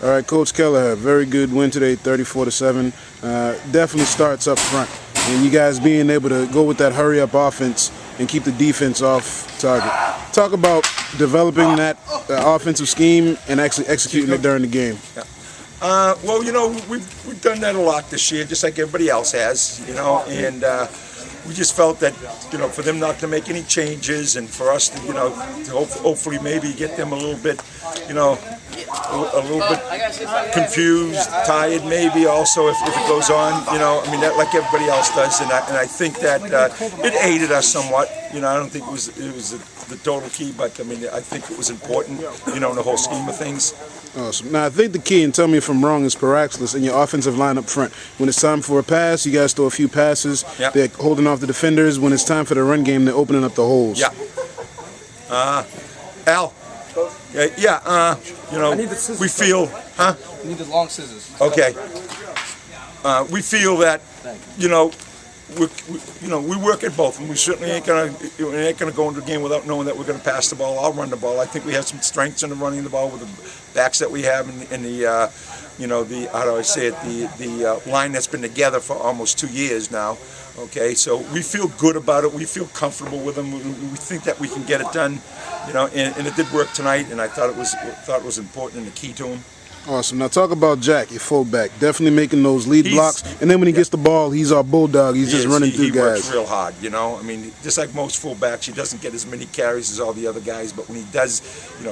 All right, Coach Kelliher, very good win today, 34-7. Definitely starts up front, and you guys being able to go with that hurry-up offense and keep the defense off target. Talk about developing that offensive scheme and actually executing it during the game. Yeah. Well, we've done that a lot this year, just like everybody else has, and we just felt that, for them not to make any changes and for us to, to hopefully maybe get them a little bit, a little bit confused, tired maybe also if it goes on, that like everybody else does, and I think that it aided us somewhat. I don't think it was the total key, but I think it was important, in the whole scheme of things. Awesome. Now, I think the key, and tell me if I'm wrong, is Paraxlis in your offensive line up front. When it's time for a pass, you guys throw a few passes. Yep. They're holding off the defenders. When it's time for the run game, they're opening up the holes. Yeah. Al. We feel, huh? I need the long scissors. Okay. We feel that, we work at both, and we certainly ain't gonna go into the game without knowing that we're gonna pass the ball. I'll run the ball. I think we have some strengths in the running the ball with the backs that we have and the how do I say it, the line that's been together for almost 2 years now. Okay, so we feel good about it. We feel comfortable with them. We think that we can get it done, and it did work tonight. And I thought it was important and the key to him. Awesome. Now talk about Jack, your fullback. Definitely making those lead blocks. And then when he gets the ball, he's our bulldog. He's just running through guys. He works real hard, just like most fullbacks, he doesn't get as many carries as all the other guys, but when he does,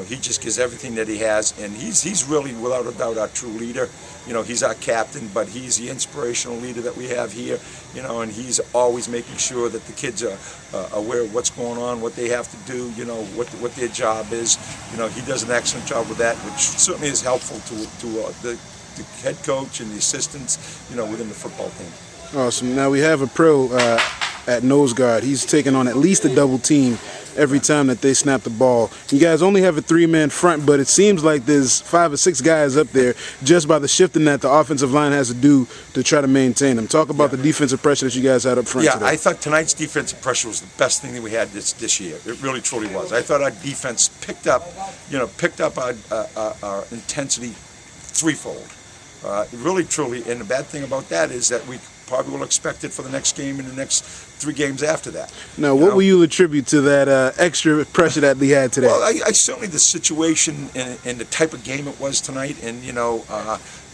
he just gives everything that he has, and he's really, without a doubt, our true leader. He's our captain, but he's the inspirational leader that we have here, and he's always making sure that the kids are aware of what's going on, what they have to do, what their job is. He does an excellent job with that, which certainly is helpful to the head coach and the assistants, within the football team. Awesome. Now we have a pro at nose guard. He's taking on at least a double team every time that they snap the ball. You guys only have a 3-man front, but it seems like there's 5 or 6 guys up there just by the shifting that the offensive line has to do to try to maintain them. Talk about the defensive pressure that you guys had up front today. I thought tonight's defensive pressure was the best thing that we had this year. It really, truly was. I thought our defense picked up our intensity threefold. Really, truly, and the bad thing about that is that we probably will expect it for the next game and the next 3 games after that. Now, what will you attribute to that extra pressure that we had today? Well, I certainly the situation and the type of game it was tonight, and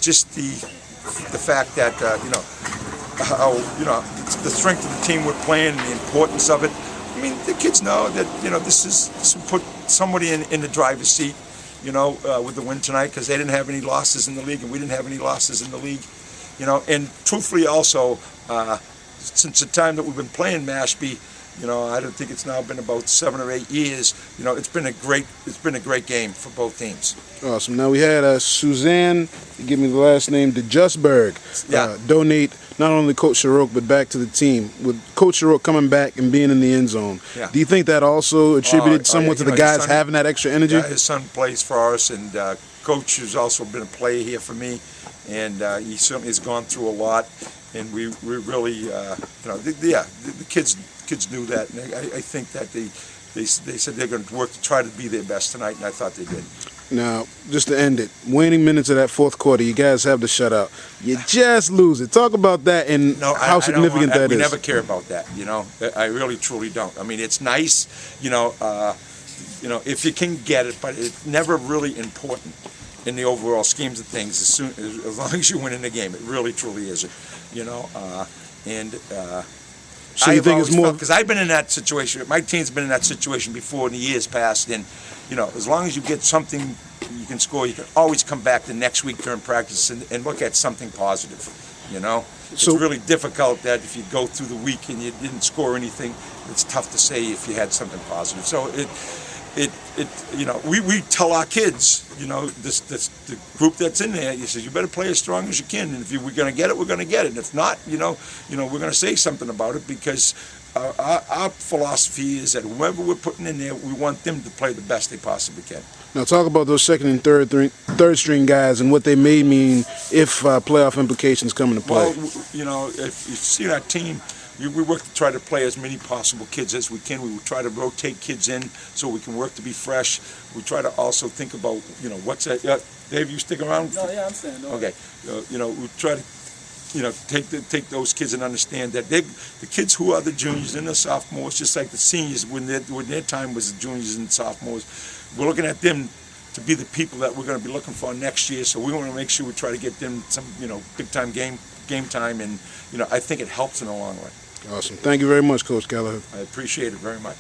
just the fact that how the strength of the team we're playing and the importance of it. The kids know that this will put somebody in the driver's seat. With the win tonight, because they didn't have any losses in the league, and we didn't have any losses in the league. And truthfully also, since the time that we've been playing Mashpee, I don't think it's now been about 7 or 8 years. It's been a great game for both teams. Awesome. Now we had Suzanne, give me the last name, DeJustberg, donate not only Coach Sharok but back to the team. With Coach Sharok coming back and being in the end zone, do you think that also attributed somewhat to the guys having that extra energy? Yeah, his son plays for us, and Coach has also been a player here for me, and he certainly has gone through a lot. And we really, the kids knew that, and I think that they said they're going to work to try to be their best tonight, and I thought they did. Now, just to end it, waning minutes of that fourth quarter, you guys have the shutout. You just lose it. Talk about that and how significant that is. We never care about that, I really, truly don't. It's nice, if you can get it, but it's never really important in the overall schemes of things. As long as you win in the game, it really, truly isn't, So you think it's more because I've been in that situation. My team's been in that situation before in the years past, and as long as you get something you can score, you can always come back the next week during practice and look at something positive. It's really difficult that if you go through the week and you didn't score anything, it's tough to say if you had something positive. So we tell our kids, the group that's in there, you say, you better play as strong as you can, and if we're going to get it, we're going to get it. And if not, we're going to say something about it, because our philosophy is that whoever we're putting in there, we want them to play the best they possibly can. Now talk about those second and third string guys and what they may mean if playoff implications come into play. Well, if you see that team, we work to try to play as many possible kids as we can. We try to rotate kids in so we can work to be fresh. We try to also think about, what's that. Dave, you stick around? No, yeah, I'm staying. Okay. You know, we try to, you know, take those kids and understand that the kids who are the juniors and the sophomores, just like the seniors when their time was the juniors and sophomores, we're looking at them to be the people that we're going to be looking for next year. So we want to make sure we try to get them some, you know, big time game time, and you know, I think it helps in the long run. Awesome. Thank you very much, Coach Kelliher. I appreciate it very much.